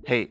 Hey,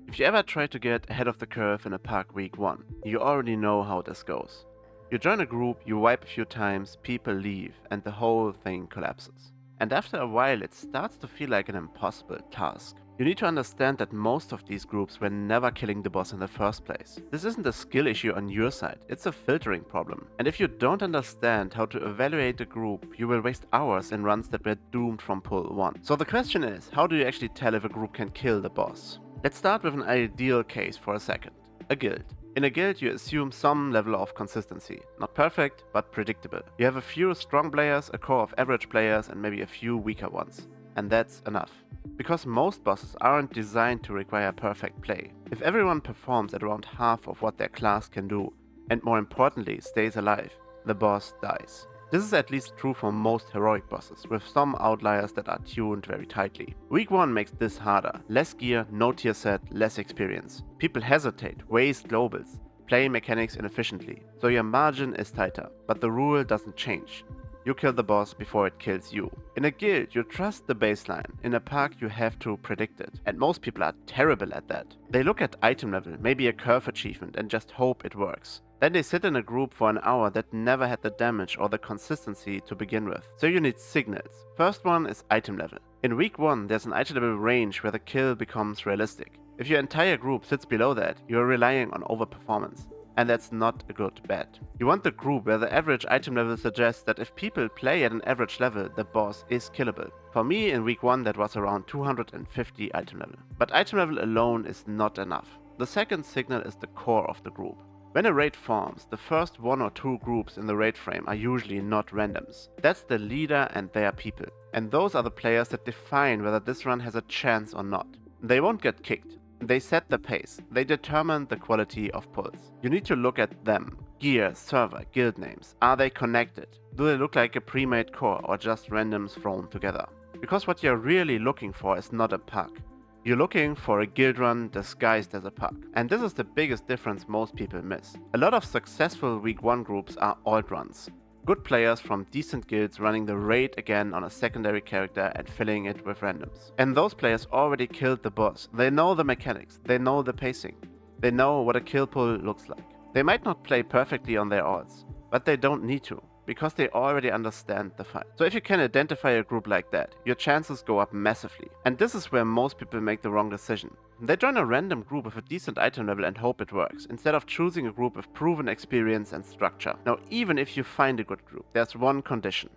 if you ever try to get ahead of the curve in a park week 1, you already know how this goes. You join a group, you wipe a few times, people leave, and the whole thing collapses. And after a while, it starts to feel like an impossible task. You need to understand that most of these groups were never killing the boss in the first place. This isn't a skill issue on your side, it's a filtering problem. And if you don't understand how to evaluate a group, you will waste hours in runs that were doomed from pull 1. So the question is, how do you actually tell if a group can kill the boss? Let's start with an ideal case for a second. A guild. In a guild, you assume some level of consistency. Not perfect, but predictable. You have a few strong players, a core of average players, and maybe a few weaker ones. And that's enough. Because most bosses aren't designed to require perfect play. If everyone performs at around half of what their class can do, and more importantly stays alive, the boss dies. This is at least true for most heroic bosses, with some outliers that are tuned very tightly. Week 1 makes this harder. Less gear, no tier set, less experience. People hesitate, waste globals, play mechanics inefficiently, so your margin is tighter, but the rule doesn't change. You kill the boss before it kills you. In a guild, you trust the baseline. In a park, you have to predict it. And most people are terrible at that. They look at item level, maybe a curve achievement, and just hope it works. Then they sit in a group for an hour that never had the damage or the consistency to begin with. So you need signals. First one is item level. In week 1, there's an item level range where the kill becomes realistic. If your entire group sits below that, you are relying on overperformance. And that's not a good bet. You want the group where the average item level suggests that if people play at an average level, the boss is killable. For me, in week 1, that was around 250 item level. But item level alone is not enough. The second signal is the core of the group. When a raid forms, the first 1 or 2 groups in the raid frame are usually not randoms. That's the leader and their people. And those are the players that define whether this run has a chance or not. They won't get kicked. They set the pace. They determine the quality of pulls. You need to look at them. Gear, server, guild names. Are they connected? Do they look like a pre-made core or just randoms thrown together? Because what you're really looking for is not a pack. You're looking for a guild run disguised as a pack. And this is the biggest difference most people miss. A lot of successful week 1 groups are alt runs. Good players from decent guilds running the raid again on a secondary character and filling it with randoms. And those players already killed the boss. They know the mechanics, they know the pacing, they know what a kill pull looks like. They might not play perfectly on their alts, but they don't need to, because they already understand the fight. So if you can identify a group like that, your chances go up massively. And this is where most people make the wrong decision. They join a random group with a decent item level and hope it works, instead of choosing a group with proven experience and structure. Now, even if you find a good group, there's one condition.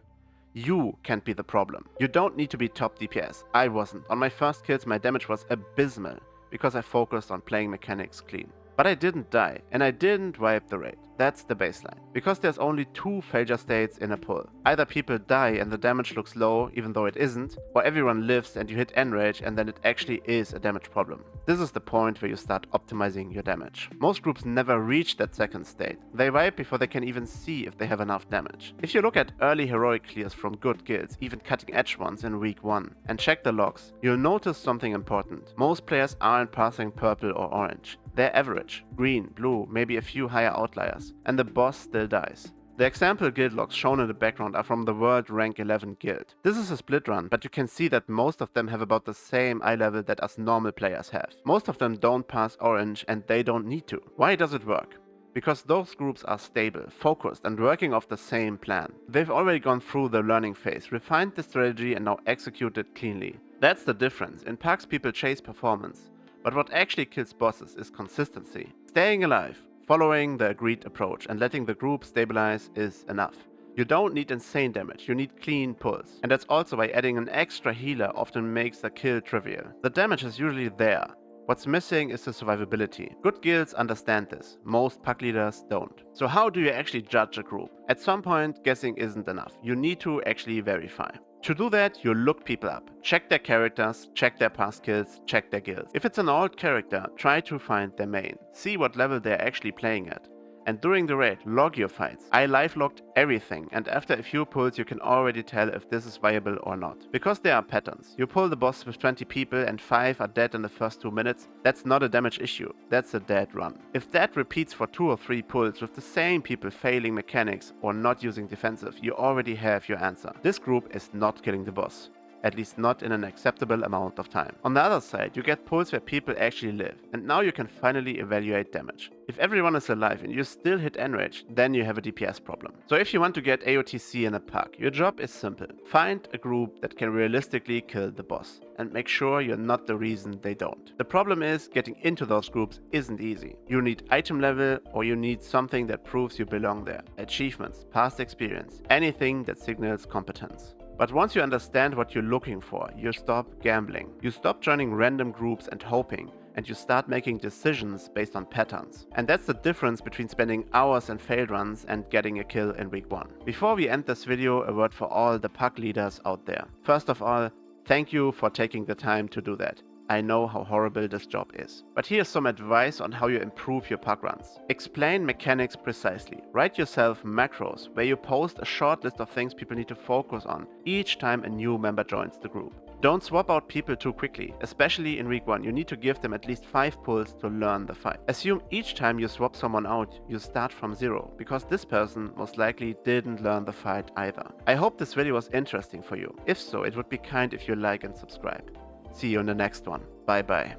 You can't be the problem. You don't need to be top DPS. I wasn't. On my first kills, my damage was abysmal, because I focused on playing mechanics clean. But I didn't die, and I didn't wipe the raid. That's the baseline. Because there's only 2 failure states in a pull. Either people die and the damage looks low, even though it isn't, or everyone lives and you hit enrage and then it actually is a damage problem. This is the point where you start optimizing your damage. Most groups never reach that second state. They wipe before they can even see if they have enough damage. If you look at early heroic clears from good guilds, even cutting edge ones in week 1, and check the logs, you'll notice something important. Most players aren't passing purple or orange. They're average, green, blue, maybe a few higher outliers, and the boss still dies. The example guild logs shown in the background are from the World Rank 11 guild. This is a split run, but you can see that most of them have about the same eye level that us normal players have. Most of them don't pass orange and they don't need to. Why does it work? Because those groups are stable, focused, and working off the same plan. They've already gone through the learning phase, refined the strategy, and now execute it cleanly. That's the difference. In packs, people chase performance. But what actually kills bosses is consistency. Staying alive, following the agreed approach, and letting the group stabilize is enough. You don't need insane damage, you need clean pulls. And that's also why adding an extra healer often makes the kill trivial. The damage is usually there. What's missing is the survivability. Good guilds understand this, most pack leaders don't. So how do you actually judge a group? At some point, guessing isn't enough. You need to actually verify. To do that, you look people up. Check their characters, check their past kills, check their guilds. If it's an old character, try to find their main. See what level they're actually playing at. And during the raid, log your fights. I live logged everything, and after a few pulls you can already tell if this is viable or not. Because there are patterns. You pull the boss with 20 people and 5 are dead in the first 2 minutes, that's not a damage issue, that's a dead run. If that repeats for 2 or 3 pulls with the same people failing mechanics or not using defensive, you already have your answer. This group is not killing the boss. at least not in an acceptable amount of time. On the other side, you get pulls where people actually live, and now you can finally evaluate damage. If everyone is alive and you still hit enrage, then you have a DPS problem. So if you want to get AOTC in a pack, your job is simple. Find a group that can realistically kill the boss, and make sure you're not the reason they don't. The problem is, getting into those groups isn't easy. You need item level, or you need something that proves you belong there. Achievements, past experience, anything that signals competence. But once you understand what you're looking for, you stop gambling. You stop joining random groups and hoping, and you start making decisions based on patterns. And that's the difference between spending hours in failed runs and getting a kill in week 1. Before we end this video, a word for all the pack leaders out there. First of all, thank you for taking the time to do that. I know how horrible this job is. But here's some advice on how you improve your pack runs. Explain mechanics precisely. Write yourself macros where you post a short list of things people need to focus on each time a new member joins the group. Don't swap out people too quickly, especially in week 1. You need to give them at least 5 pulls to learn the fight. Assume each time you swap someone out, you start from 0, because this person most likely didn't learn the fight either. I hope this video was interesting for you. If so, it would be kind if you like and subscribe. See you in the next one. Bye bye.